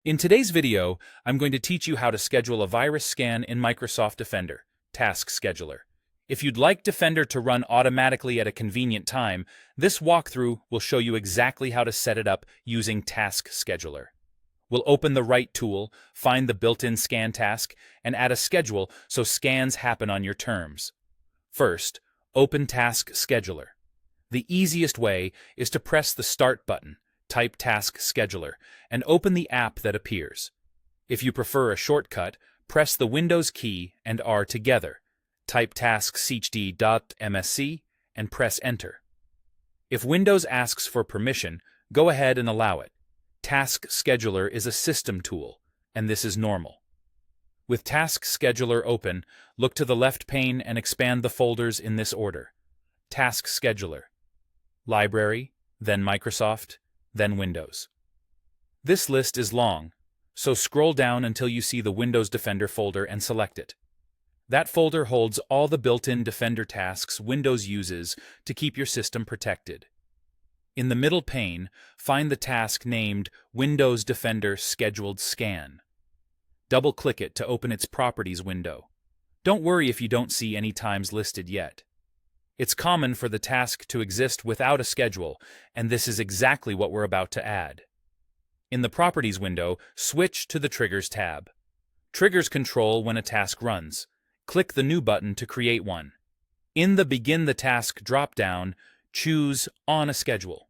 In today's video, I'm going to teach you how to schedule a virus scan in Microsoft Defender, Task Scheduler. If you'd like Defender to run automatically at a convenient time, this walkthrough will show you exactly how to set it up using Task Scheduler. We'll open the right tool, find the built-in scan task, and add a schedule so scans happen on your terms. First, open Task Scheduler. The easiest way is to press the Start button, type Task Scheduler, and open the app that appears. If you prefer a shortcut, press the Windows key and R together. Type tasks.msc and press Enter. If Windows asks for permission, go ahead and allow it. Task Scheduler is a system tool, and this is normal. With Task Scheduler open, look to the left pane and expand the folders in this order. Task Scheduler, Library, then Microsoft, then Windows. This list is long, so scroll down until you see the Windows Defender folder and select it. That folder holds all the built-in Defender tasks Windows uses to keep your system protected. In the middle pane, find the task named Windows Defender Scheduled Scan. Double-click it to open its Properties window. Don't worry if you don't see any times listed yet. It's common for the task to exist without a schedule, and this is exactly what we're about to add. In the Properties window, switch to the Triggers tab. Triggers control when a task runs. Click the New button to create one. In the Begin the Task drop-down, choose On a Schedule.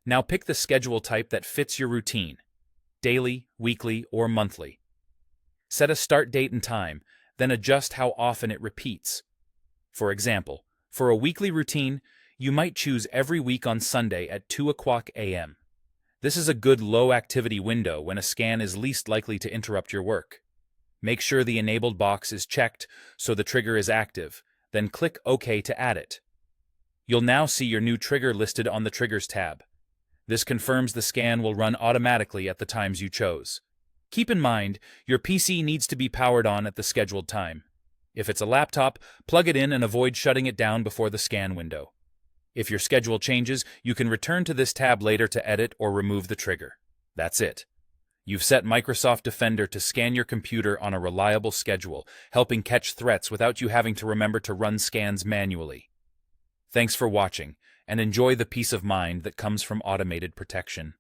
Now pick the schedule type that fits your routine, daily, weekly, or monthly. Set a start date and time, then adjust how often it repeats. For example, for a weekly routine, you might choose every week on Sunday at 2 a.m. This is a good low-activity window when a scan is least likely to interrupt your work. Make sure the enabled box is checked so the trigger is active, then click OK to add it. You'll now see your new trigger listed on the Triggers tab. This confirms the scan will run automatically at the times you chose. Keep in mind, your PC needs to be powered on at the scheduled time. If it's a laptop, plug it in and avoid shutting it down before the scan window. If your schedule changes, you can return to this tab later to edit or remove the trigger. That's it. You've set Microsoft Defender to scan your computer on a reliable schedule, helping catch threats without you having to remember to run scans manually. Thanks for watching, and enjoy the peace of mind that comes from automated protection.